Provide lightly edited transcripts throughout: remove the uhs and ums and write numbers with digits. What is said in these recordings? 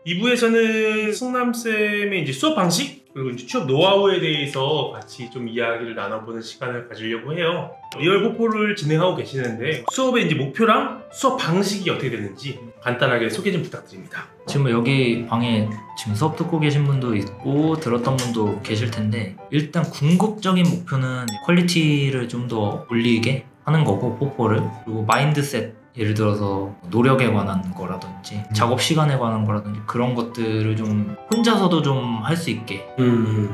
2부에서는 승남쌤의 이제 수업 방식 그리고 이제 취업 노하우에 대해서 같이 좀 이야기를 나눠보는 시간을 가지려고 해요. 리얼 포포를 진행하고 계시는데 수업의 이제 목표랑 수업 방식이 어떻게 되는지 간단하게 소개 좀 부탁드립니다. 지금 여기 방에 지금 수업 듣고 계신 분도 있고 들었던 분도 계실 텐데, 일단 궁극적인 목표는 퀄리티를 좀 더 올리게 하는 거고, 포포를. 그리고 마인드셋, 예를 들어서 노력에 관한 거라든지 작업 시간에 관한 거라든지 그런 것들을 좀 혼자서도 좀 할 수 있게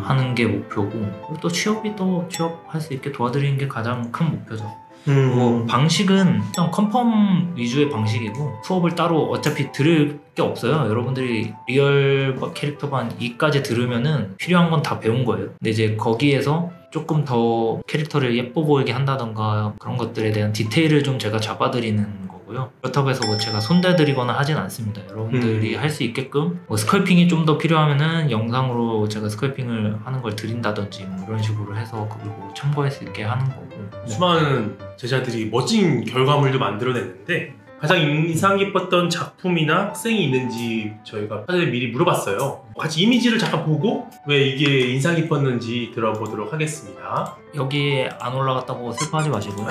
하는 게 목표고, 그리고 또 취업이 또 취업할 수 있게 도와드리는 게 가장 큰 목표죠. 그리고 방식은 일단 컨펌 위주의 방식이고, 수업을 따로 어차피 들을 게 없어요. 여러분들이 리얼 캐릭터반 2까지 들으면은 필요한 건 다 배운 거예요. 근데 이제 거기에서 조금 더 캐릭터를 예뻐 보이게 한다던가 그런 것들에 대한 디테일을 좀 제가 잡아드리는 거고요. 그렇다고 해서 뭐 제가 손대드리거나 하진 않습니다. 여러분들이 할 수 있게끔 뭐 스컬핑이 좀 더 필요하면은 영상으로 제가 스컬핑을 하는 걸 드린다든지 뭐 이런 식으로 해서 그리고 참고할 수 있게 하는 거고. 수많은 제자들이 멋진 결과물도 만들어냈는데 가장 인상 깊었던 작품이나 학생이 있는지 저희가 사실 미리 물어봤어요. 같이 이미지를 잠깐 보고 왜 이게 인상 깊었는지 들어보도록 하겠습니다. 여기에 안 올라갔다고 슬퍼하지 마시고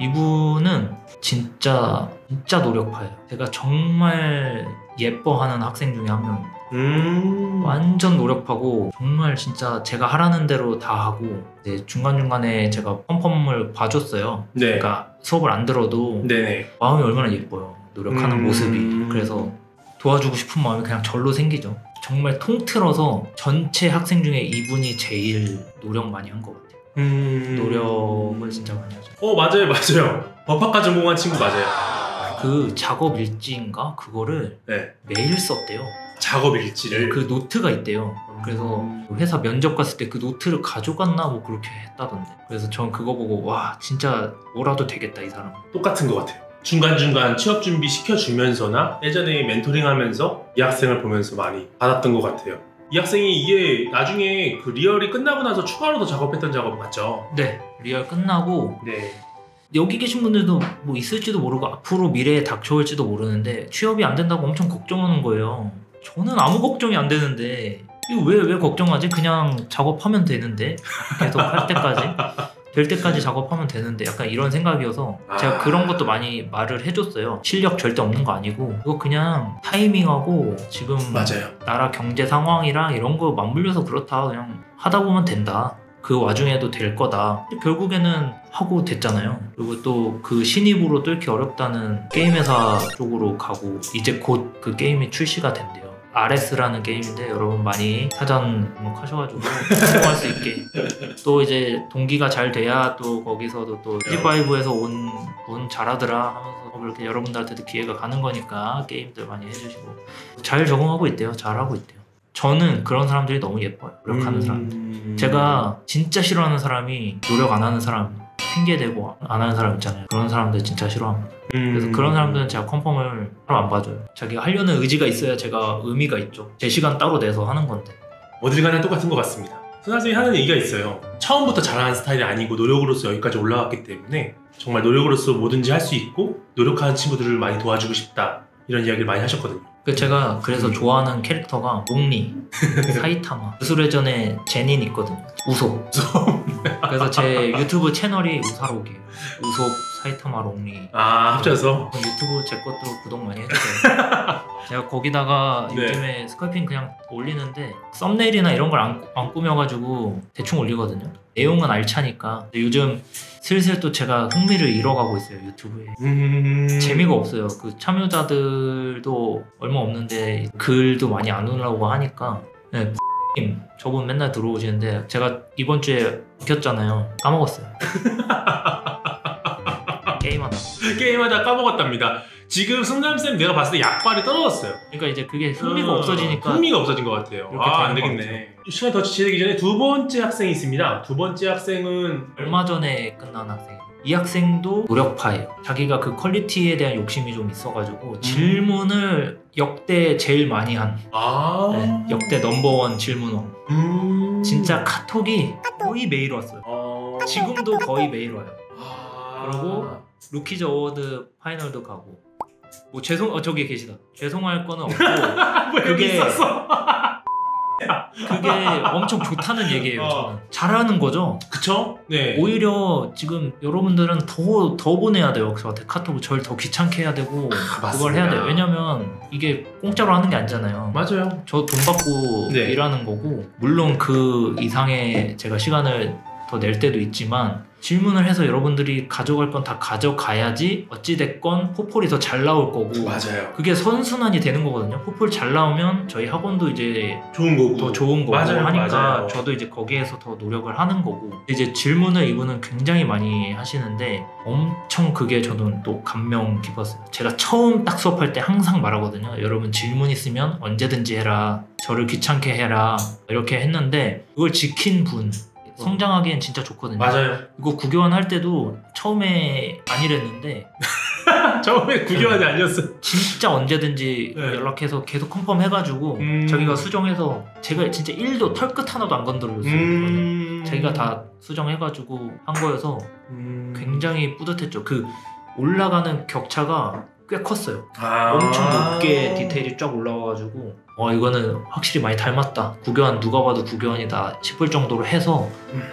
이분은 진짜 노력파예요. 제가 정말 예뻐하는 학생 중에 한 명입니다. 완전 노력하고 정말 진짜 제가 하라는 대로 다 하고, 이제 중간중간에 제가 펌펌을 봐줬어요. 네. 그러니까 수업을 안 들어도 네네. 마음이 얼마나 예뻐요. 노력하는 모습이. 그래서 도와주고 싶은 마음이 그냥 절로 생기죠. 정말 통틀어서 전체 학생 중에 이분이 제일 노력 많이 한 것 같아요. 노력을 진짜 많이 하죠. 맞아요. 법학과 전공한 친구 맞아요. 그 작업 일지인가? 그거를 네. 매일 썼대요. 작업 일지를? 그 노트가 있대요. 그래서 회사 면접 갔을 때 그 노트를 가져갔나 뭐 그렇게 했다던데. 그래서 전 그거 보고 와, 진짜 뭐라도 되겠다 이 사람. 똑같은 것 같아요. 중간중간 취업 준비 시켜주면서나 예전에 멘토링 하면서 이 학생을 보면서 많이 받았던 것 같아요. 이 학생이 이게 나중에 그 리얼이 끝나고 나서 추가로 더 작업했던 작업 맞죠? 네, 리얼 끝나고 네. 여기 계신 분들도 뭐 있을지도 모르고 앞으로 미래에 닥쳐올지도 모르는데 취업이 안 된다고 엄청 걱정하는 거예요. 저는 아무 걱정이 안 되는데 이거 왜 걱정하지? 그냥 작업하면 되는데 계속 할 때까지 될 때까지 작업하면 되는데, 약간 이런 생각이어서 제가 그런 것도 많이 말을 해줬어요. 실력 절대 없는 거 아니고 이거 그냥 타이밍하고 지금 맞아요. 나라 경제 상황이랑 이런 거 맞물려서 그렇다, 그냥 하다 보면 된다, 그 와중에도 될 거다. 결국에는 하고 됐잖아요. 그리고 또 그 신입으로 뚫기 어렵다는 게임 회사 쪽으로 가고 이제 곧 그 게임이 출시가 된대요. RS라는 게임인데 여러분 많이 사전 등록하셔가지고 성공할 수 있게. 또 이제 동기가 잘 돼야 또 거기서도 또 G5에서 온 분 잘하더라 하면서 그렇게 여러분들한테도 기회가 가는 거니까 게임들 많이 해주시고. 잘 적응하고 있대요. 잘하고 있대요. 저는 그런 사람들이 너무 예뻐요. 노력하는 사람들. 제가 진짜 싫어하는 사람이 노력 안 하는 사람, 핑계대고 안 하는 사람 있잖아요. 그런 사람들 진짜 싫어합니다. 그래서 그런 사람들은 제가 컨펌을 하러 안 봐줘요. 자기가 하려는 의지가 있어야 제가 의미가 있죠. 제 시간 따로 내서 하는 건데. 어딜 가나 똑같은 것 같습니다. 선생님이 하는 얘기가 있어요. 처음부터 잘하는 스타일이 아니고 노력으로서 여기까지 올라왔기 때문에 정말 노력으로서 뭐든지 할 수 있고 노력하는 친구들을 많이 도와주고 싶다, 이런 이야기를 많이 하셨거든요. 제가 그래서 좋아하는 캐릭터가 롱리, 사이타마, 무술회전에 제닌 있거든요. 우솝. 그래서 제 유튜브 채널이 우사록이에요. 우솝, 사이타마, 롱리. 합쳐서? 유튜브 제 것도 구독 많이 해주세요. 제가 거기다가 요즘에 스컬핑 그냥 올리는데 썸네일이나 이런 걸 안 꾸며가지고 대충 올리거든요. 내용은 알차니까. 요즘 슬슬 또 제가 흥미를 잃어가고 있어요, 유튜브에. 재미가 없어요. 그 참여자들도 얼마 없는데 글도 많이 안 올라오고 하니까. 네, 님 저분 맨날 들어오시는데 제가 이번 주에 바뀌었잖아요. 까먹었어요. 게임하다 까먹었답니다. 지금 승남쌤 내가 봤을 때 약발이 떨어졌어요. 그러니까 이제 그게 흥미가 없어지니까. 흥미가 없어진 것 같아요. 안 되겠네. 시간이 더 지체되기 전에 두 번째 학생이 있습니다. 두 번째 학생은 얼마 전에 끝난 학생이에요. 이 학생도 노력파예요. 자기가 그 퀄리티에 대한 욕심이 좀 있어가지고 질문을 역대 제일 많이 한 네, 역대 넘버원 질문왕. 진짜 카톡이 거의 매일 왔어요. 지금도 거의 매일 와요. 그리고 루키즈 어워드 파이널도 가고 뭐 저기 계시다. 죄송할 거는 없고 뭐 여기 있었어. 그게 엄청 좋다는 얘기예요. 저는 잘하는 거죠. 그쵸? 네. 오히려 지금 여러분들은 더 보내야 돼요. 저한테 카톡을 절 더 귀찮게 해야 되고 그걸 해야 돼요. 왜냐면 이게 공짜로 하는 게 아니잖아요. 맞아요. 저 돈 받고 네. 일하는 거고 물론 그 이상의 제가 시간을 더 낼 때도 있지만 질문을 해서 여러분들이 가져갈 건 다 가져가야지 어찌됐건 포폴이 더 잘 나올 거고 맞아요. 그게 선순환이 되는 거거든요. 포폴 잘 나오면 저희 학원도 이제 좋은 거고 더 좋은 거고 맞아요, 하니까 맞아요. 저도 이제 거기에서 더 노력을 하는 거고 이제 질문을 이분은 굉장히 많이 하시는데 엄청 그게 저는 또 감명 깊었어요. 제가 처음 딱 수업할 때 항상 말하거든요. 여러분 질문 있으면 언제든지 해라. 저를 귀찮게 해라. 이렇게 했는데 그걸 지킨 분 성장하기엔 진짜 좋거든요. 맞아요. 이거 구교환 할 때도 처음에 안 이랬는데 처음에 구교환이 아니었어요. 진짜 언제든지 네. 연락해서 계속 컨펌 해가지고 자기가 수정해서 제가 진짜 1도 털끝 하나도 안 건드려줬어요. 자기가 다 수정해가지고 한 거여서 굉장히 뿌듯했죠. 그 올라가는 격차가 꽤 컸어요. 엄청 높게 디테일이 쫙 올라와가지고 이거는 확실히 많이 닮았다. 구교환 누가 봐도 구교환이다 싶을 정도로 해서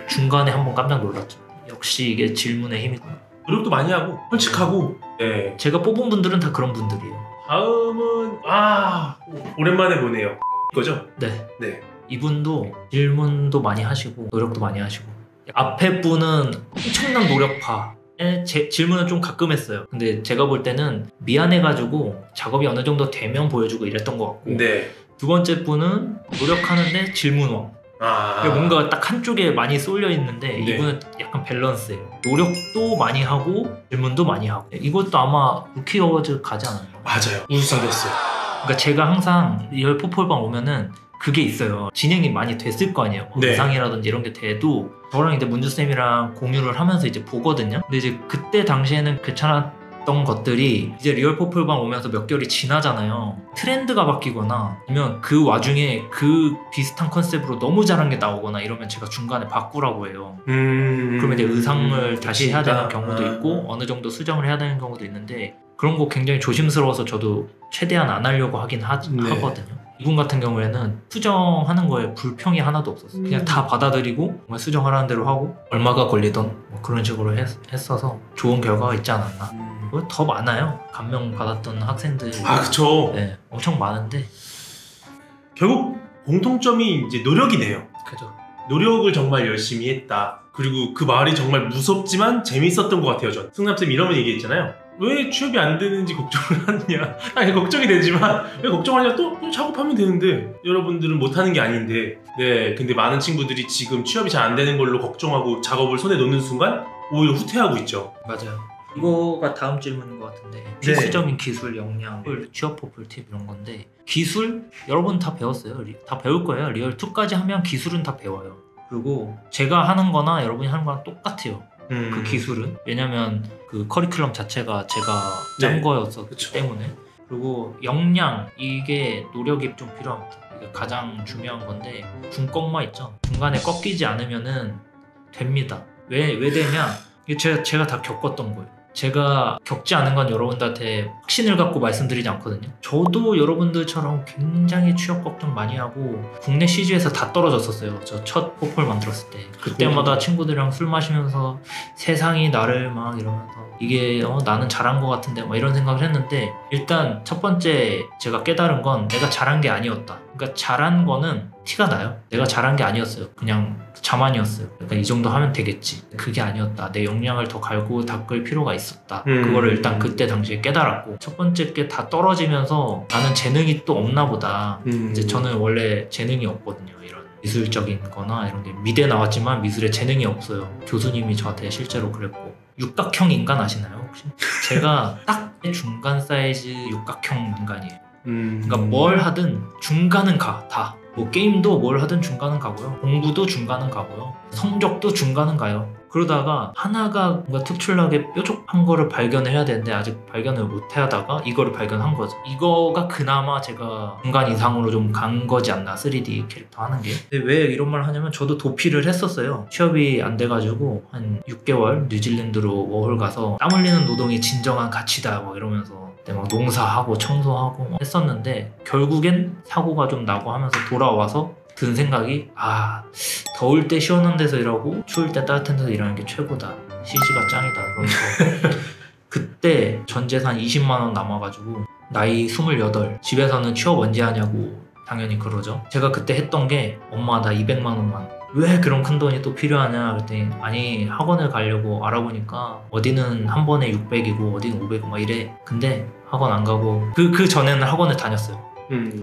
중간에 한번 깜짝 놀랐죠. 역시 이게 질문의 힘이구나. 노력도 많이 하고 솔직하고. 네. 제가 뽑은 분들은 다 그런 분들이에요. 다음은 오랜만에 보네요. 이거죠? 네. 네. 이분도 질문도 많이 하시고 노력도 많이 하시고 앞에 분은 엄청난 노력파. 제 질문은 좀 가끔 했어요. 근데 제가 볼 때는 미안해가지고 작업이 어느 정도 되면 보여주고 이랬던 것 같고 네. 두 번째 분은 노력하는데 질문왕. 뭔가 딱 한쪽에 많이 쏠려 있는데 네. 이분은 약간 밸런스예요. 노력도 많이 하고 질문도 많이 하고 이것도 아마 루키 어워즈 가지 않았나요? 맞아요. 우수상 됐어요. 그러니까 제가 항상 리얼 포폴방 오면은 그게 있어요. 진행이 많이 됐을 거 아니에요. 네. 의상이라든지 이런 게 돼도 저랑 이제 문주쌤이랑 공유를 하면서 이제 보거든요. 근데 이제 그때 당시에는 괜찮았던 것들이 이제 리얼 포폴방 오면서 몇 개월이 지나잖아요. 트렌드가 바뀌거나 아니면 그 와중에 그 비슷한 컨셉으로 너무 잘한 게 나오거나 이러면 제가 중간에 바꾸라고 해요. 그러면 이제 의상을 다시 해야 되는 경우도 있고 어느 정도 수정을 해야 되는 경우도 있는데 그런 거 굉장히 조심스러워서 저도 최대한 안 하려고 하긴 하거든요. 이분 같은 경우에는 수정하는 거에 불평이 하나도 없었어요. 그냥 다 받아들이고 정말 수정하라는 대로 하고 얼마가 걸리던 뭐 그런 식으로 했어서 좋은 결과가 있지 않았나. 더 많아요. 감명 받았던 학생들. 그쵸. 네, 엄청 많은데 결국 공통점이 이제 노력이네요. 그죠. 노력을 정말 열심히 했다. 그리고 그 말이 정말 무섭지만 재밌었던 것 같아요. 전 승남쌤 이런 얘기했잖아요. 왜 취업이 안 되는지 걱정을 하느냐. 걱정이 되지만 왜 걱정하냐. 또 작업하면 되는데 여러분들은 못하는 게 아닌데. 네, 근데 많은 친구들이 지금 취업이 잘 안 되는 걸로 걱정하고 작업을 손에 놓는 순간 오히려 후퇴하고 있죠. 맞아요. 이거가 다음 질문인 것 같은데 필수적인 기술, 역량, 취업 포폴 팁 이런 건데 기술? 여러분 다 배웠어요. 다 배울 거예요. 리얼 2까지 하면 기술은 다 배워요. 그리고 제가 하는 거나 여러분이 하는 거랑 똑같아요. 그 기술은. 왜냐면 그 커리큘럼 자체가 제가 짠 거였었기 때문에. 그리고 역량, 이게 노력이 좀 필요합니다. 이게 가장 중요한 건데 중꺾마 있죠. 중간에 꺾이지 않으면은 됩니다. 왜 되냐? 이게 제가 다 겪었던 거예요. 제가 겪지 않은 건 여러분들한테 확신을 갖고 말씀드리지 않거든요. 저도 여러분들처럼 굉장히 취업 걱정 많이 하고 국내 CG에서 다 떨어졌었어요. 저 첫 포폴 만들었을 때. 그때마다 친구들이랑 술 마시면서 세상이 나를 막 이러면서 이게 나는 잘한 것 같은데 막 이런 생각을 했는데 일단 첫 번째 제가 깨달은 건 내가 잘한 게 아니었다. 그러니까 잘한 거는 티가 나요. 내가 잘한 게 아니었어요. 그냥 자만이었어요. 그러니까 이 정도 하면 되겠지. 그게 아니었다. 내 역량을 더 갈고 닦을 필요가 있었다. 그거를 일단 그때 당시에 깨달았고 첫 번째 게 다 떨어지면서 나는 재능이 또 없나 보다. 이제 저는 원래 재능이 없거든요. 이런 미술적인 거나 이런 게 미대 나왔지만 미술에 재능이 없어요. 교수님이 저한테 실제로 그랬고 육각형 인간 아시나요 혹시? 제가 딱 중간 사이즈 육각형 인간이에요. 그러니까 뭘 하든 중간은 다. 뭐 게임도 뭘 하든 중간은 가고요. 공부도 중간은 가고요. 성적도 중간은 가요. 그러다가 하나가 뭔가 특출나게 뾰족한 거를 발견해야 되는데 아직 발견을 못 하다가 이거를 발견한 거죠. 이거가 그나마 제가 중간 이상으로 좀 간 거지 않나, 3D 캐릭터 하는 게. 근데 왜 이런 말 하냐면 저도 도피를 했었어요. 취업이 안 돼가지고 한 6개월 뉴질랜드로 워홀 가서 땀 흘리는 노동이 진정한 가치다 막 이러면서 그때 막 농사하고 청소하고 막 했었는데 결국엔 사고가 좀 나고 하면서 돌아와서 든 생각이 더울 때 시원한 데서 일하고 추울 때 따뜻한 데서 일하는 게 최고다. CG가 짱이다. 그러면서 그때 전 재산 20만 원 남아가지고 나이 28 집에서는 취업 언제 하냐고 당연히 그러죠. 제가 그때 했던 게 엄마 나 200만 원만 왜 그런 큰 돈이 또 필요하냐 그랬더니 아니 학원을 가려고 알아보니까 어디는 한 번에 600이고 어디는 500이고 막 이래. 근데 학원 안 가고 그 전에는 학원을 다녔어요.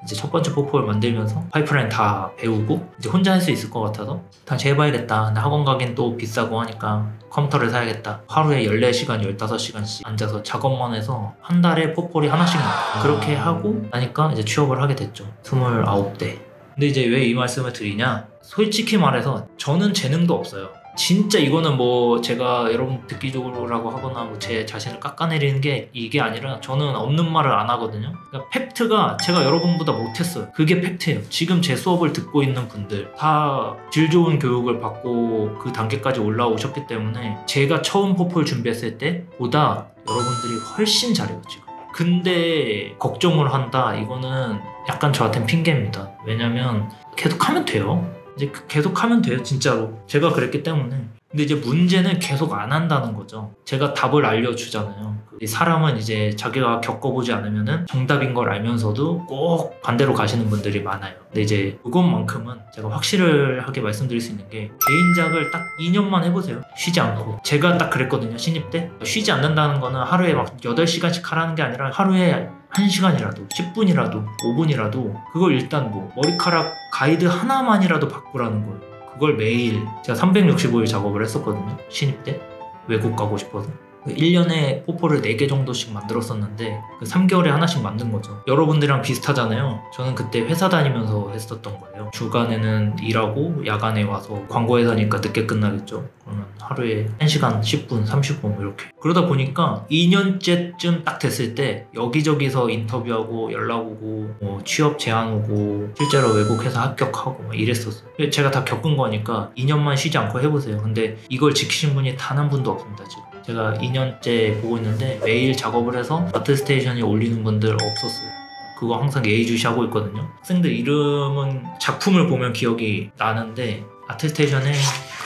이제 첫 번째 포폴 만들면서 파이프라인 다 배우고 이제 혼자 할 수 있을 것 같아서 다시 해봐야겠다. 근데 학원 가긴 또 비싸고 하니까 컴퓨터를 사야겠다. 하루에 14시간, 15시간씩 앉아서 작업만 해서 한 달에 포폴이 하나씩 나와요. 그렇게 하고 나니까 이제 취업을 하게 됐죠. 29대. 근데 이제 왜 이 말씀을 드리냐? 솔직히 말해서 저는 재능도 없어요. 진짜 이거는 뭐 제가 여러분 듣기적으로라고 하거나 뭐 제 자신을 깎아내리는 게 이게 아니라 저는 없는 말을 안 하거든요. 그러니까 팩트가 제가 여러분보다 못했어요. 그게 팩트예요. 지금 제 수업을 듣고 있는 분들 다 질 좋은 교육을 받고 그 단계까지 올라오셨기 때문에 제가 처음 포폴 준비했을 때보다 여러분들이 훨씬 잘해요 지금. 근데 걱정을 한다 이거는 약간 저한테는 핑계입니다. 왜냐면 계속하면 돼요. 이제 계속하면 돼요 진짜로. 제가 그랬기 때문에. 근데 이제 문제는 계속 안 한다는 거죠. 제가 답을 알려주잖아요. 사람은 이제 자기가 겪어보지 않으면은 정답인 걸 알면서도 꼭 반대로 가시는 분들이 많아요. 근데 이제 그것만큼은 제가 확실하게 말씀드릴 수 있는 게 개인작을 딱 2년만 해보세요. 쉬지 않고. 제가 딱 그랬거든요. 신입 때. 쉬지 않는다는 거는 하루에 막 8시간씩 하라는 게 아니라 하루에 1시간이라도 10분이라도 5분이라도 그걸 일단 뭐 머리카락 가이드 하나만이라도 바꾸라는 거예요. 그걸 매일 제가 365일 작업을 했었거든요. 신입 때 외국 가고 싶어서 1년에 포폴을 4개 정도씩 만들었었는데 3개월에 하나씩 만든 거죠. 여러분들이랑 비슷하잖아요. 저는 그때 회사 다니면서 했었던 거예요. 주간에는 일하고 야간에 와서 광고회사니까 늦게 끝나겠죠. 그러면 하루에 1시간 10분 30분 이렇게. 그러다 보니까 2년째쯤 딱 됐을 때 여기저기서 인터뷰하고 연락 오고 뭐 취업 제안 오고 실제로 외국 회사 합격하고 막 이랬었어요. 제가 다 겪은 거니까 2년만 쉬지 않고 해보세요. 근데 이걸 지키신 분이 단 한 분도 없습니다 지금. 제가 2년째 보고 있는데 매일 작업을 해서 아트스테이션에 올리는 분들 없었어요. 그거 항상 예의주시하고 있거든요. 학생들 이름은 작품을 보면 기억이 나는데 아트스테이션에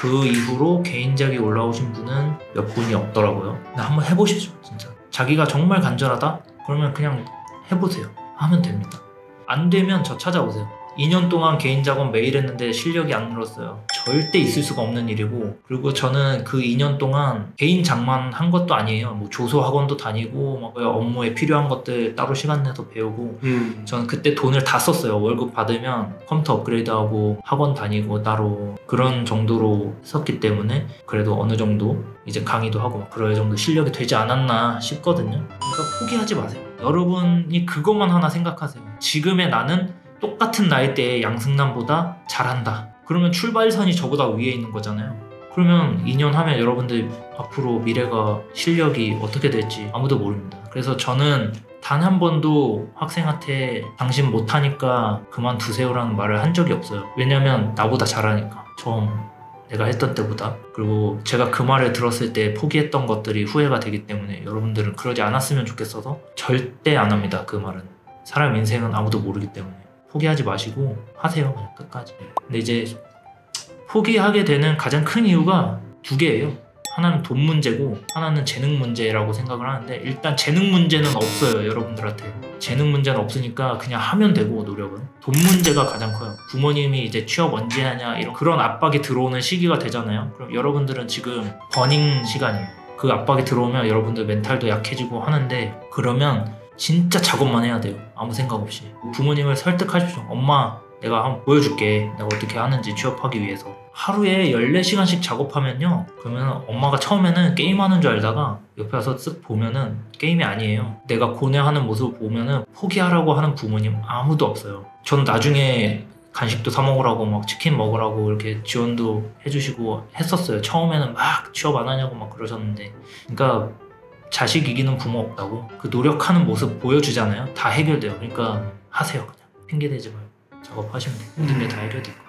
그 이후로 개인작이 올라오신 분은 몇 분이 없더라고요. 근데 한번 해보시죠 진짜. 자기가 정말 간절하다? 그러면 그냥 해보세요. 하면 됩니다. 안 되면 저 찾아오세요. 2년 동안 개인 작업 매일 했는데 실력이 안 늘었어요. 절대 있을 수가 없는 일이고, 그리고 저는 그 2년 동안 개인 작만 한 것도 아니에요. 뭐 조소 학원도 다니고 막 업무에 필요한 것들 따로 시간 내서 배우고 저는 그때 돈을 다 썼어요. 월급 받으면 컴퓨터 업그레이드하고 학원 다니고 따로 그런 정도로 했었기 때문에 그래도 어느 정도 이제 강의도 하고 막 그럴 정도 실력이 되지 않았나 싶거든요. 그러니까 포기하지 마세요. 여러분이 그것만 하나 생각하세요. 지금의 나는 똑같은 나이대의 양승남보다 잘한다. 그러면 출발선이 저보다 위에 있는 거잖아요. 그러면 2년 하면 여러분들 앞으로 미래가 실력이 어떻게 될지 아무도 모릅니다. 그래서 저는 단 한 번도 학생한테 당신 못하니까 그만두세요라는 말을 한 적이 없어요. 왜냐면 나보다 잘하니까. 처음 내가 했던 때보다. 그리고 제가 그 말을 들었을 때 포기했던 것들이 후회가 되기 때문에 여러분들은 그러지 않았으면 좋겠어서 절대 안 합니다. 그 말은. 사람 인생은 아무도 모르기 때문에 포기하지 마시고 하세요. 그냥 끝까지. 근데 이제 포기하게 되는 가장 큰 이유가 두 개예요. 하나는 돈 문제고 하나는 재능 문제라고 생각을 하는데, 일단 재능 문제는 없어요. 여러분들한테 재능 문제는 없으니까 그냥 하면 되고, 노력은. 돈 문제가 가장 커요. 부모님이 이제 취업 언제 하냐 이런 그런 압박이 들어오는 시기가 되잖아요. 그럼 여러분들은 지금 버닝 시간이에요. 그 압박이 들어오면 여러분들 멘탈도 약해지고 하는데, 그러면 진짜 작업만 해야 돼요. 아무 생각 없이. 부모님을 설득하십시오. 엄마 내가 한번 보여줄게. 내가 어떻게 하는지 취업하기 위해서. 하루에 14시간씩 작업하면요, 그러면 엄마가 처음에는 게임하는 줄 알다가 옆에 와서 쓱 보면은 게임이 아니에요. 내가 고뇌하는 모습을 보면은 포기하라고 하는 부모님 아무도 없어요. 저는 나중에 간식도 사 먹으라고 막 치킨 먹으라고 이렇게 지원도 해주시고 했었어요. 처음에는 막 취업 안 하냐고 막 그러셨는데. 그러니까 자식 이기는 부모 없다고. 그 노력하는 모습 보여주잖아요. 다 해결돼요. 그러니까 하세요. 그냥 핑계대지 말고 작업하시면 돼요. 모든 게 다 해결될 거예요.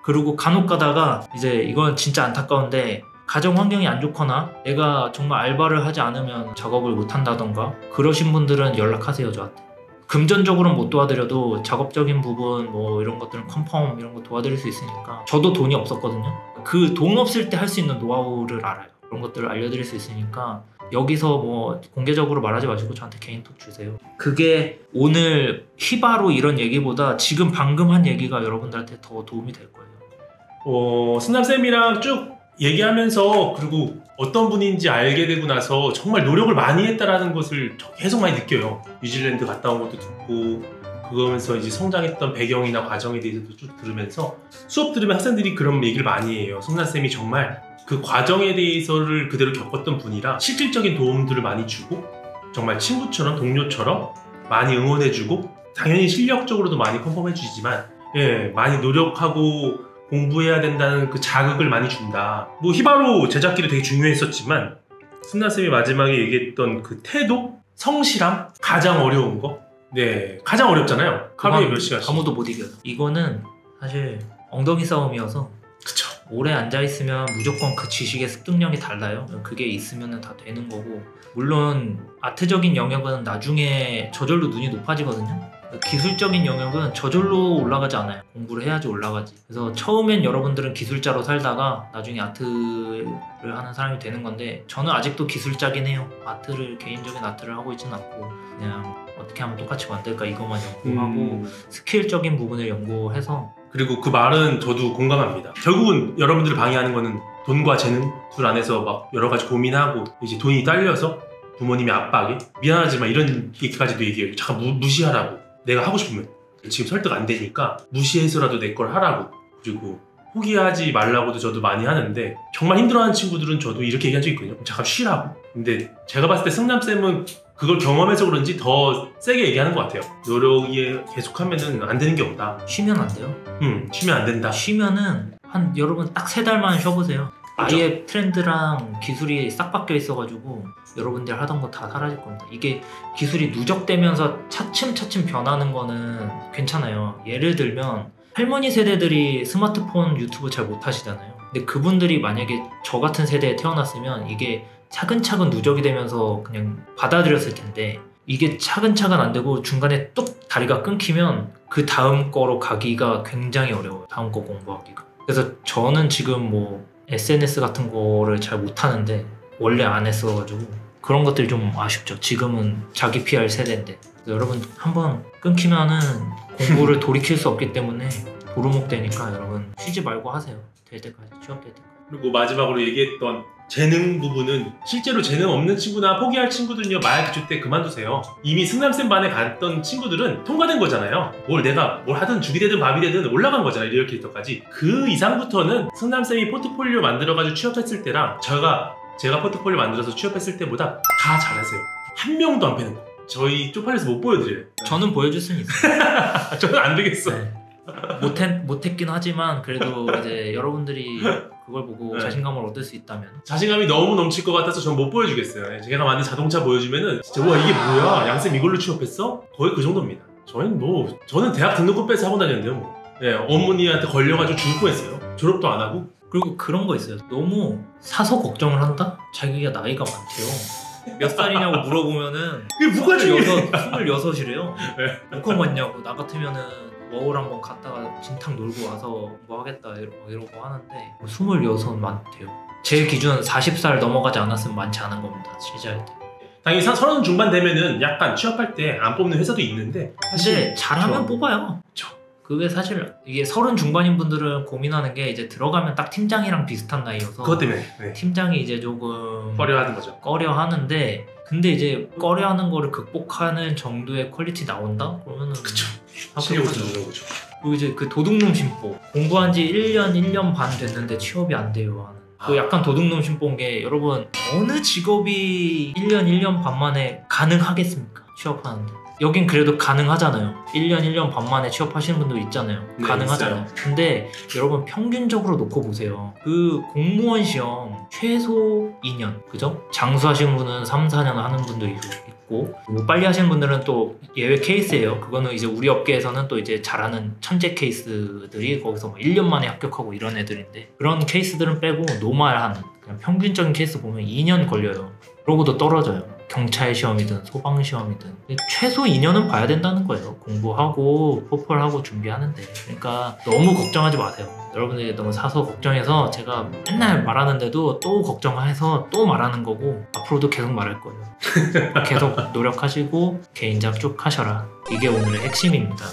그리고 간혹 가다가 이제 이건 진짜 안타까운데 가정 환경이 안 좋거나 내가 정말 알바를 하지 않으면 작업을 못 한다던가 그러신 분들은 연락하세요, 저한테. 금전적으로는 못 도와드려도 작업적인 부분 뭐 이런 것들은 컨펌 이런 거 도와드릴 수 있으니까. 저도 돈이 없었거든요. 그 돈 없을 때 할 수 있는 노하우를 알아요. 그런 것들을 알려드릴 수 있으니까 여기서 뭐 공개적으로 말하지 마시고 저한테 개인톡 주세요. 그게 오늘 휘바로 이런 얘기보다 지금 방금 한 얘기가 여러분들한테 더 도움이 될 거예요. 승남쌤이랑 쭉 얘기하면서 그리고 어떤 분인지 알게 되고 나서 정말 노력을 많이 했다라는 것을 계속 많이 느껴요. 뉴질랜드 갔다 온 것도 듣고 그거면서 이제 성장했던 배경이나 과정에 대해서도 쭉 들으면서 수업 들으면 학생들이 그런 얘기를 많이 해요. 승남쌤이 정말 그 과정에 대해서를 그대로 겪었던 분이라 실질적인 도움들을 많이 주고 정말 친구처럼 동료처럼 많이 응원해주고 당연히 실력적으로도 많이 컨펌해주시지만 많이 노력하고 공부해야 된다는 그 자극을 많이 준다. 뭐 히바로 제작기도 되게 중요했었지만 승남쌤이 마지막에 얘기했던 그 태도, 성실함, 가장 어려운 거. 네, 가장 어렵잖아요. 하루에 몇 시간씩. 아무도 못 이겨요. 이거는 사실 엉덩이 싸움이어서 그쵸. 오래 앉아있으면 무조건 그 지식의 습득력이 달라요. 그게 있으면 다 되는 거고, 물론 아트적인 영역은 나중에 저절로 눈이 높아지거든요. 기술적인 영역은 저절로 올라가지 않아요. 공부를 해야지 올라가지. 그래서 처음엔 여러분들은 기술자로 살다가 나중에 아트를 하는 사람이 되는 건데, 저는 아직도 기술자긴 해요. 개인적인 아트를 하고 있지는 않고 그냥 어떻게 하면 똑같이 만들까 이것만 연구하고 스킬적인 부분을 연구해서. 그리고 그 말은 저도 공감합니다. 결국은 여러분들을 방해하는 거는 돈과 재능, 둘 안에서 막 여러 가지 고민하고 이제 돈이 딸려서 부모님의 압박에 미안하지만 이런 얘기까지도 얘기해요. 잠깐 무시하라고. 내가 하고 싶으면 지금 설득 안 되니까 무시해서라도 내 걸 하라고. 그리고 포기하지 말라고도 저도 많이 하는데 정말 힘들어하는 친구들은 저도 이렇게 얘기한 적이 있거든요. 잠깐 쉬라고. 근데 제가 봤을 때 승남쌤은 그걸 경험해서 그런지 더 세게 얘기하는 것 같아요. 노력이 계속하면은 안 되는 게 없다. 쉬면 안 돼요. 쉬면 안 된다. 쉬면은 여러분 딱 3달만 쉬어보세요. 그렇죠? 아예 트렌드랑 기술이 싹 바뀌어 있어가지고 여러분들 하던 거 다 사라질 겁니다. 이게 기술이 누적되면서 차츰차츰 변하는 거는 괜찮아요. 예를 들면 할머니 세대들이 스마트폰 유튜브 잘 못하시잖아요. 근데 그분들이 만약에 저 같은 세대에 태어났으면 이게 차근차근 누적이 되면서 그냥 받아들였을 텐데, 이게 차근차근 안 되고 중간에 뚝 다리가 끊기면 그 다음 거로 가기가 굉장히 어려워요. 다음 거 공부하기가. 그래서 저는 지금 뭐 SNS 같은 거를 잘 못하는데 원래 안 했어가지고 그런 것들이 좀 아쉽죠. 지금은 자기 PR 세대인데. 여러분 한번 끊기면은 공부를 돌이킬 수 없기 때문에 도루묵 되니까 여러분 쉬지 말고 하세요. 될 때까지, 취업될 때까지. 그리고 마지막으로 얘기했던 재능 부분은 실제로 재능 없는 친구나 포기할 친구들은요, 마약 기초 때 그만두세요. 이미 승남쌤 반에 갔던 친구들은 통과된 거잖아요. 내가 뭘 하든 죽이 되든 밥이 되든 올라간 거잖아요. 리얼 캐릭터까지. 그 이상부터는 승남쌤이 포트폴리오 만들어가지고 취업했을 때랑 제가 포트폴리오 만들어서 취업했을 때보다 다 잘하세요. 한 명도 안 빼는 거. 저희 쪽팔려서 못 보여드려요. 저는 보여줄 수는 있어요. 저는 안 되겠어. 네. 못했긴 하지만 그래도 이제 여러분들이 그걸 보고 자신감을 얻을 수 있다면. 자신감이 너무 넘칠 것 같아서 전 못 보여주겠어요. 제가 만든 자동차 보여주면은 진짜 와 이게 뭐야, 양쌤 이걸로 취업했어? 거의 그 정도입니다. 저는 대학 등록금 빼서 학원 다녔는데요. 어머니한테 걸려가지고 죽을 뻔했어요. 졸업도 안 하고. 그리고 그런 거 있어요. 너무 사서 걱정을 한다? 자기가 나이가 많대요. 몇 살이냐고 물어보면은 그게 뭐가 중요해? 26이래요. 뭐가 맞냐고. 나 같으면은 워홀 한번 갔다가 진탕 놀고 와서 뭐 하겠다 이러고 하는데 26 많대요. 제 기준은 40살 넘어가지 않았으면 많지 않은 겁니다. 취재할 때. 당연히 30 중반 되면은 약간 취업할 때 안 뽑는 회사도 있는데 근데 잘하면 뽑아요. 그쵸. 그게 사실 이게 30 중반인 분들은 고민하는 게 이제 들어가면 딱 팀장이랑 비슷한 나이여서 그것 때문에 팀장이 이제 조금 꺼려하는 거죠. 꺼려하는데, 근데 이제 꺼려하는 거를 극복하는 정도의 퀄리티 나온다? 그러면은 그쵸. 실력을 주는 거죠. 그리고 이제 그 도둑놈 심보, 공부한 지 1년 반 됐는데 취업이 안 돼요 하는. 그 약간 도둑놈 심보인 게, 여러분 어느 직업이 1년 반 만에 가능하겠습니까? 취업하는데. 여긴 그래도 가능하잖아요. 1년 반 만에 취업하시는 분도 있잖아요. 네, 가능하잖아요. 있어요. 근데 여러분 평균적으로 놓고 보세요. 그 공무원 시험 최소 2년, 그죠? 장수하시는 분은 3, 4년 하는 분도 있고, 뭐 빨리 하시는 분들은 또 예외 케이스예요. 그거는 이제 우리 업계에서는 또 이제 잘하는 천재 케이스들이 거기서 뭐 1년 만에 합격하고 이런 애들인데, 그런 케이스들은 빼고 노말한 그냥 평균적인 케이스 보면 2년 걸려요. 그러고도 떨어져요. 경찰 시험이든 소방 시험이든 최소 2년은 봐야 된다는 거예요. 공부하고 포폴하고 준비하는데. 그러니까 너무 걱정하지 마세요. 여러분들이 너무 사서 걱정해서 제가 맨날 말하는데도 또 걱정해서 또 말하는 거고 앞으로도 계속 말할 거예요. 계속 노력하시고 개인작 쭉 하셔라. 이게 오늘의 핵심입니다.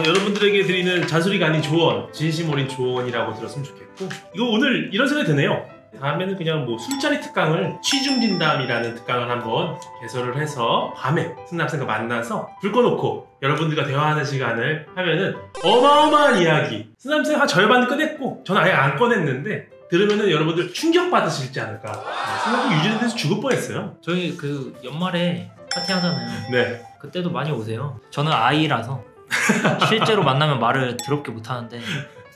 여러분들에게 드리는 잔소리가 아닌 조언, 진심 어린 조언이라고 들었으면 좋겠고, 이거 오늘 이런 생각이 드네요. 다음에는 그냥 뭐 술자리 특강을 취중진담이라는 특강을 한번 개설을 해서 밤에 승낙생과 만나서 불 꺼놓고 여러분들과 대화하는 시간을 하면은 어마어마한 이야기, 승낙생 한 절반은 꺼냈고 저는 아예 안 꺼냈는데 들으면은 여러분들 충격받으실지 않을까. 승낙생 유지돼서 죽을 뻔했어요. 저희 그 연말에 파티하잖아요. 네. 그때도 많이 오세요. 저는 아이라서 실제로 만나면 말을 더럽게 못하는데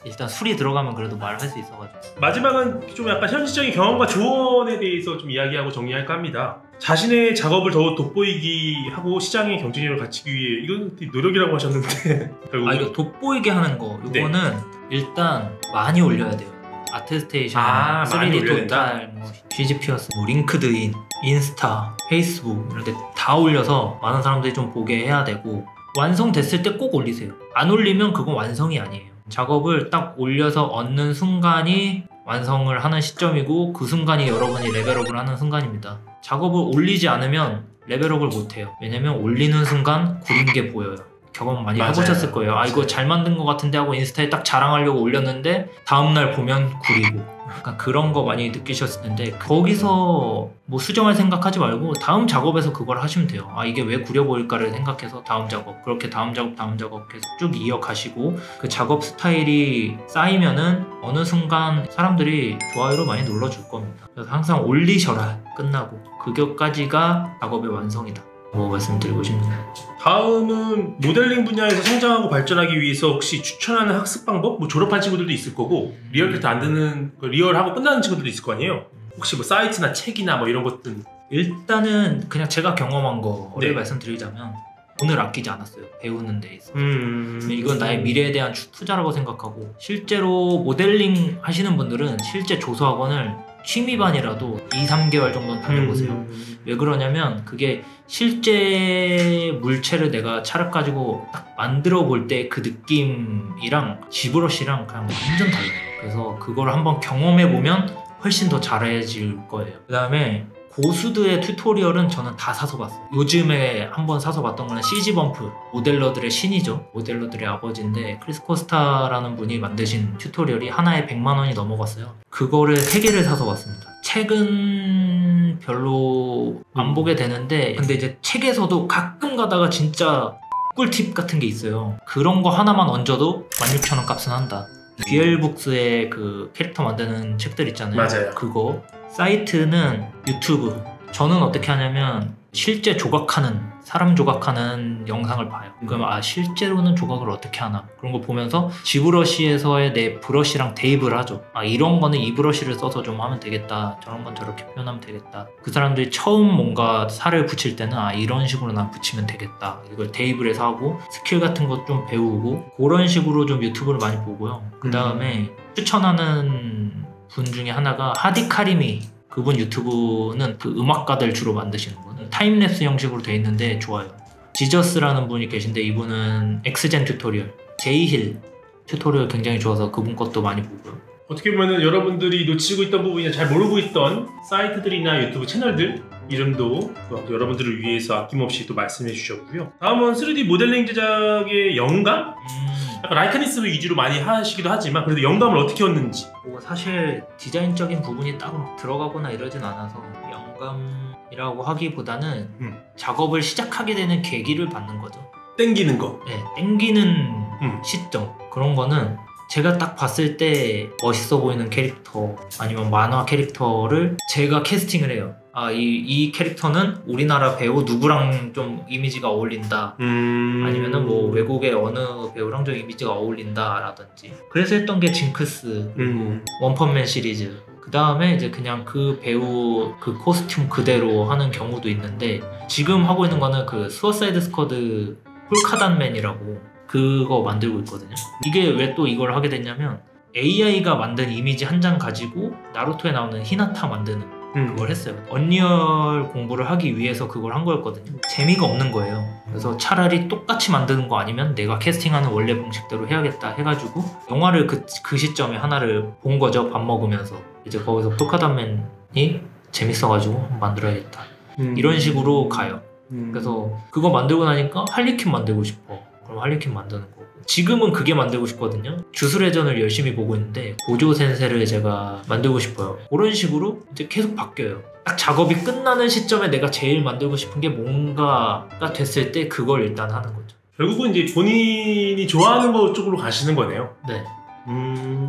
일단 술이 들어가면 그래도 말을 할 수 있어가지고. 마지막은 좀 약간 현실적인 경험과 조언에 대해서 좀 이야기하고 정리할까 합니다. 자신의 작업을 더 돋보이기 하고 시장의 경쟁력을 갖추기 위해, 이건 노력이라고 하셨는데 결국은... 이거 돋보이게 하는 거, 이거는 일단 많이 올려야 돼요. 아트스테이션, 3D 토탈, GG피어스, 링크드인, 인스타, 페이스북 이런 데 다 올려서 많은 사람들이 좀 보게 해야 되고, 완성됐을 때 꼭 올리세요. 안 올리면 그건 완성이 아니에요. 작업을 딱 올려서 얻는 순간이 완성을 하는 시점이고, 그 순간이 여러분이 레벨업을 하는 순간입니다. 작업을 올리지 않으면 레벨업을 못해요. 왜냐면 올리는 순간 구린 게 보여요. 경험 많이 해보셨을 거예요. 이거 잘 만든 것 같은데 하고 인스타에 딱 자랑하려고 올렸는데 다음날 보면 구리고, 약간 그런 거 많이 느끼셨을 텐데, 거기서 뭐 수정할 생각하지 말고 다음 작업에서 그걸 하시면 돼요. 이게 왜 구려 보일까를 생각해서 다음 작업, 그렇게 다음 작업 계속 쭉 이어가시고, 그 작업 스타일이 쌓이면은 어느 순간 사람들이 좋아요로 많이 눌러줄 겁니다. 그래서 항상 올리셔라. 끝나고 그것까지가 작업의 완성이다. 말씀드리고 싶네요. 다음은 모델링 분야에서 성장하고 발전하기 위해서 혹시 추천하는 학습 방법? 뭐 졸업한 친구들도 있을 거고, 리얼 캐릭터 안 듣는, 리얼하고 끝나는 친구들도 있을 거 아니에요? 혹시 뭐 사이트나 책이나 뭐 이런 것들? 일단은 그냥 제가 경험한 거를 말씀드리자면, 돈을 아끼지 않았어요. 배우는 데 있어서. 이건 나의 미래에 대한 투자라고 생각하고, 실제로 모델링 하시는 분들은 실제 조수학원을 취미반이라도 2-3개월 정도는 다녀보세요. 왜 그러냐면 그게 실제 물체를 내가 차를 가지고 딱 만들어 볼 때 그 느낌이랑 지브러시랑 그냥 완전 달라요. 그래서 그걸 한번 경험해 보면 훨씬 더 잘해질 거예요. 그 다음에 고수드의 튜토리얼은 저는 다 사서 봤어요. 요즘에 한번 사서 봤던 거는 CG범프, 모델러들의 신이죠. 모델러들의 아버지인데 크리스 코스타라는 분이 만드신 튜토리얼이 하나에 100만 원이 넘어갔어요. 그거를 3개를 사서 봤습니다. 책은 별로 안 보게 되는데, 근데 이제 책에서도 가끔 가다가 진짜 꿀팁 같은 게 있어요. 그런 거 하나만 얹어도 16,000원 값은 한다. BL북스의 그 캐릭터 만드는 책들 있잖아요. 맞아요. 그거. 사이트는 유튜브. 저는 어떻게 하냐면 실제 조각하는, 사람 조각하는 영상을 봐요. 그럼 실제로는 조각을 어떻게 하나, 그런 거 보면서 지브러시에서의 내 브러쉬랑 대입을 하죠. 이런 거는 이 브러쉬를 써서 좀 하면 되겠다, 저런 건 저렇게 표현하면 되겠다. 그 사람들이 처음 뭔가 살을 붙일 때는 이런 식으로 난 붙이면 되겠다, 이걸 대입을 해서 하고, 스킬 같은 것 좀 배우고, 그런 식으로 좀 유튜브를 많이 보고요. 그 다음에 추천하는 분 중에 하나가 하디 카리미. 그분 유튜브는 그 음악가들 주로 만드시는 분, 타임랩스 형식으로 돼 있는데 좋아요. 지저스라는 분이 계신데 이분은 엑스젠 튜토리얼, 제이힐 튜토리얼 굉장히 좋아서 그분 것도 많이 보고요. 어떻게 보면 여러분들이 놓치고 있던 부분이나 잘 모르고 있던 사이트들이나 유튜브 채널들 이름도 여러분들을 위해서 아낌없이 또 말씀해 주셨고요. 다음은 3D 모델링 제작의 영감? 약간 라이크니스 위주로 많이 하시기도 하지만 그래도 영감을 어떻게 얻는지. 사실 디자인적인 부분이 따로 들어가거나 이러진 않아서 영감이라고 하기보다는 작업을 시작하게 되는 계기를 받는 거죠. 땡기는 거. 네, 땡기는 시점. 그런 거는 제가 딱 봤을 때 멋있어 보이는 캐릭터 아니면 만화 캐릭터를 제가 캐스팅을 해요. 이 캐릭터는 우리나라 배우 누구랑 좀 이미지가 어울린다, 아니면은 뭐 외국의 어느 배우랑 좀 이미지가 어울린다 라든지. 그래서 했던 게 징크스, 그리고 원펀맨 시리즈. 그 다음에 이제 그냥 그 배우 그 코스튬 그대로 하는 경우도 있는데, 지금 하고 있는 거는 그 수어사이드 스쿼드 폴카단맨이라고 그거 만들고 있거든요. 이게 왜 또 이걸 하게 됐냐면, AI가 만든 이미지 한 장 가지고 나루토에 나오는 히나타 만드는 그걸 했어요. 언리얼 공부를 하기 위해서 그걸 한 거였거든요. 재미가 없는 거예요. 그래서 차라리 똑같이 만드는 거 아니면 내가 캐스팅하는 원래 방식대로 해야겠다 해가지고 영화를 그 시점에 하나를 본 거죠. 밥 먹으면서. 이제 거기서 폴카닷맨이 재밌어가지고 만들어야겠다. 이런 식으로 가요. 그래서 그거 만들고 나니까 할리퀸 만들고 싶어. 그럼 할리퀸 만드는 거고. 지금은 그게 만들고 싶거든요. 주술회전을 열심히 보고 있는데 고조 센세를 제가 만들고 싶어요. 그런 식으로 이제 계속 바뀌어요. 딱 작업이 끝나는 시점에 내가 제일 만들고 싶은 게 뭔가가 됐을 때 그걸 일단 하는 거죠. 결국은 이제 본인이 좋아하는 것 쪽으로 가시는 거네요. 네.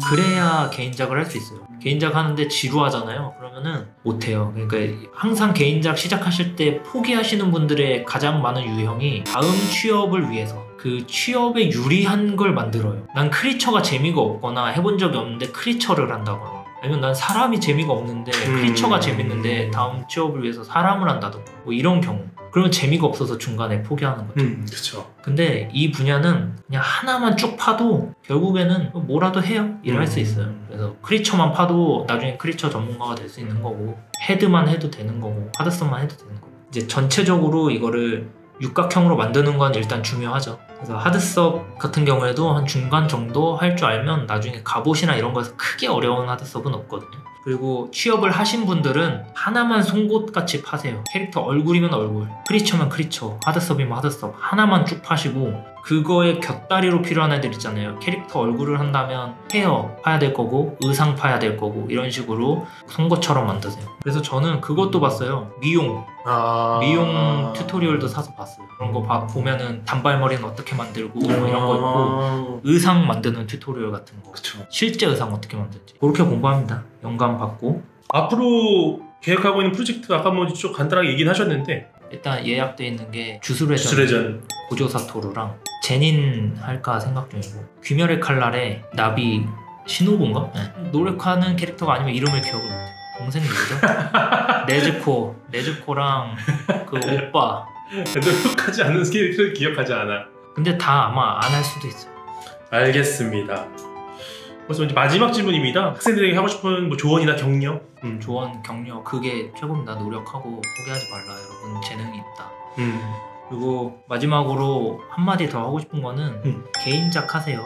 그래야 개인작을 할 수 있어요. 개인작 하는데 지루하잖아요. 그러면은 못해요. 그러니까 항상 개인작 시작하실 때 포기하시는 분들의 가장 많은 유형이 다음 취업을 위해서 그 취업에 유리한 걸 만들어요. 난 크리처가 재미가 없거나 해본 적이 없는데 크리처를 한다거나, 아니면 난 사람이 재미가 없는데 크리처가 재밌는데 다음 취업을 위해서 사람을 한다던가, 뭐 이런 경우. 그러면 재미가 없어서 중간에 포기하는 거죠. 그렇죠. 근데 이 분야는 그냥 하나만 쭉 파도 결국에는 뭐라도 해요. 일을 할 수 있어요. 그래서 크리처만 파도 나중에 크리처 전문가가 될 수 있는 거고, 헤드만 해도 되는 거고, 하드선만 해도 되는 거고. 이제 전체적으로 이거를 육각형으로 만드는 건 일단 중요하죠. 그래서 하드섭 같은 경우에도 한 중간 정도 할 줄 알면 나중에 갑옷이나 이런 거에서 크게 어려운 하드섭은 없거든요. 그리고 취업을 하신 분들은 하나만 송곳같이 파세요. 캐릭터 얼굴이면 얼굴, 크리처면 크리처, 하드섭이면 하드섭 하나만 쭉 파시고, 그거에 곁다리로 필요한 애들 있잖아요. 캐릭터 얼굴을 한다면 헤어 파야 될 거고 의상 파야 될 거고, 이런 식으로 송곳처럼 만드세요. 그래서 저는 그것도 봤어요. 미용 튜토리얼도 사서 봤어요. 그런 거 보면은 단발머리는 어떻게 만들고 뭐 이런 거 있고, 의상 만드는 튜토리얼 같은 거, 그쵸. 실제 의상 어떻게 만들지 그렇게 공부합니다. 영감 받고. 앞으로 계획하고 있는 프로젝트 아까 뭐 좀 간단하게 얘기는 하셨는데, 일단 예약돼 있는 게 주술회전 주술회전 고조사토루랑 제닌 할까 생각 중이고, 귀멸의 칼날에 나비 시노부인가? 네. 노력하는 캐릭터가 아니면 이름을 기억을 못해. 동생 누구죠? 네즈코랑 그 오빠. 노력하지 않는 캐릭터를 기억하지 않아. 근데 다 아마 안 할 수도 있어요. 알겠습니다. 그래서 이제 마지막 질문입니다. 학생들에게 하고 싶은 뭐 조언이나 격려? 조언, 격려, 그게 최고입니다. 노력하고 포기하지 말라. 여러분 재능이 있다. 그리고 마지막으로 한마디 더 하고 싶은 거는 개인작 하세요.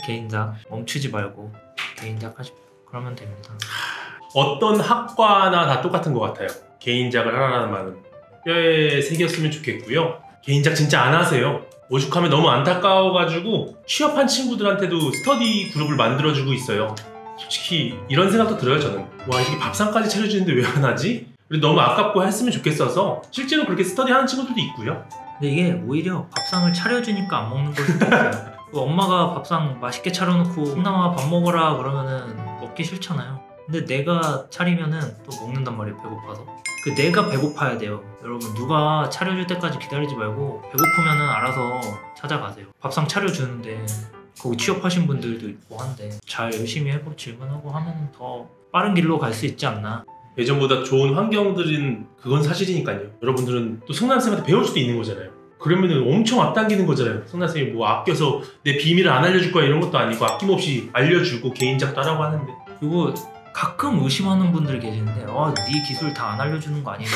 개인작 멈추지 말고 개인작 하십시오. 그러면 됩니다. 어떤 학과나 다 똑같은 것 같아요. 개인작을 하라는 말은 뼈에 새겼으면 좋겠고요. 개인작 진짜 안 하세요. 오죽하면 너무 안타까워가지고 취업한 친구들한테도 스터디 그룹을 만들어주고 있어요. 솔직히 이런 생각도 들어요. 저는 와, 이렇게 밥상까지 차려주는데 왜 안 하지? 그리고 너무 아깝고 했으면 좋겠어서 실제로 그렇게 스터디 하는 친구들도 있고요. 근데 이게 오히려 밥상을 차려주니까 안 먹는 걸 수도 있어요. 엄마가 밥상 맛있게 차려놓고 엄마 밥 먹어라 그러면은 먹기 싫잖아요. 근데 내가 차리면은 또 먹는단 말이에요. 배고파서. 내가 배고파야 돼요. 여러분, 누가 차려줄 때까지 기다리지 말고 배고프면은 알아서 찾아가세요. 밥상 차려주는데 거기 취업하신 분들도 있고 한데 잘 열심히 해보고 질문하고 하면 더 빠른 길로 갈 수 있지 않나. 예전보다 좋은 환경들은 그건 사실이니까요. 여러분들은 또 성남쌤한테 배울 수도 있는 거잖아요. 그러면은 엄청 앞당기는 거잖아요. 성남쌤이 뭐 아껴서 내 비밀을 안 알려줄 거야 이런 것도 아니고 아낌없이 알려주고 개인작도 하라고 하는데. 그리고 가끔 의심하는 분들이 계시는데 네 기술 다 안 알려주는 거 아니냐.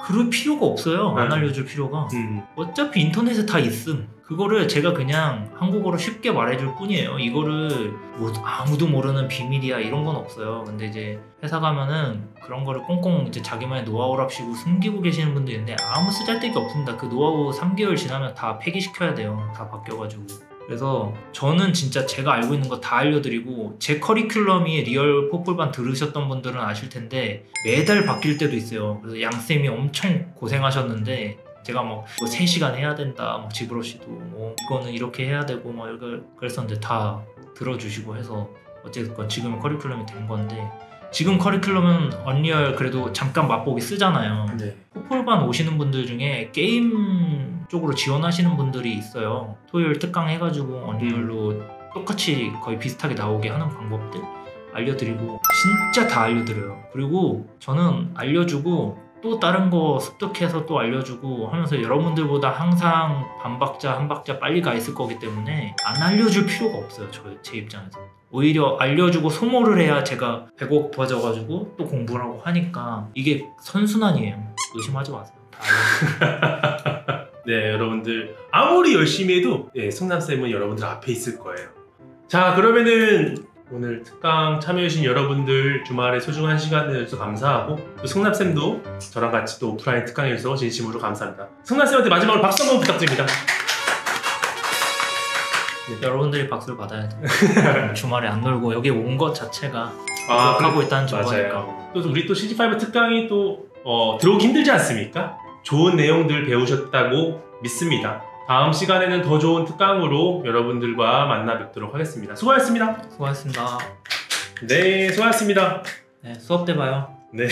그럴 필요가 없어요. 안 알려줄 필요가. 어차피 인터넷에 다 있음. 그거를 제가 그냥 한국어로 쉽게 말해줄 뿐이에요. 이거를 뭐 아무도 모르는 비밀이야 이런 건 없어요. 근데 이제 회사 가면은 그런 거를 꽁꽁 이제 자기만의 노하우랍시고 숨기고 계시는 분들이 있는데 아무 쓰잘데기 없습니다. 그 노하우 3개월 지나면 다 폐기시켜야 돼요. 다 바뀌어가지고. 그래서 저는 진짜 제가 알고 있는 거 다 알려드리고, 제 커리큘럼이 리얼 포폴반 들으셨던 분들은 아실 텐데 매달 바뀔 때도 있어요. 그래서 양쌤이 엄청 고생하셨는데 제가 뭐 3시간 해야 된다, 뭐 지브러시도 뭐 이거는 이렇게 해야 되고 막 그랬었는데 다 들어주시고 해서 어쨌든 지금은 커리큘럼이 된 건데, 지금 커리큘럼은 언리얼 그래도 잠깐 맛보기 쓰잖아요. 네. 포폴반 오시는 분들 중에 게임 쪽으로 지원하시는 분들이 있어요. 토요일 특강 해가지고 언리얼로 똑같이 거의 비슷하게 나오게 하는 방법들 알려드리고 진짜 다 알려드려요. 그리고 저는 알려주고 또 다른 거 습득해서 또 알려주고 하면서 여러분들보다 항상 반 박자 한 박자 빨리 가 있을 거기 때문에 안 알려줄 필요가 없어요. 제 입장에서. 오히려 알려주고 소모를 해야 제가 배고파져가지고 또 공부를 하고 하니까 이게 선순환이에요. 의심하지 마세요. 다 알려줘요. 네, 여러분들 아무리 열심히 해도 승남쌤은 여러분들 앞에 있을 거예요. 자, 그러면은 오늘 특강 참여해주신 여러분들 주말에 소중한 시간을 내줘서 감사하고 또 승남쌤도 저랑 같이 또 오프라인 특강해주셔서 진심으로 감사합니다. 승남쌤한테 마지막으로 박수 한번 부탁드립니다. 여러분들이 박수를 받아야 돼요. 주말에 안 놀고 여기 온 것 자체가 하고 있다는 증거니까. 맞아요. 또 우리 또 CG5 특강이 또 들어오기 힘들지 않습니까? 좋은 내용들 배우셨다고 믿습니다. 다음 시간에는 더 좋은 특강으로 여러분들과 만나 뵙도록 하겠습니다. 수고하셨습니다. 수고하셨습니다. 네, 수고하셨습니다. 네, 수업 때 봐요. 네.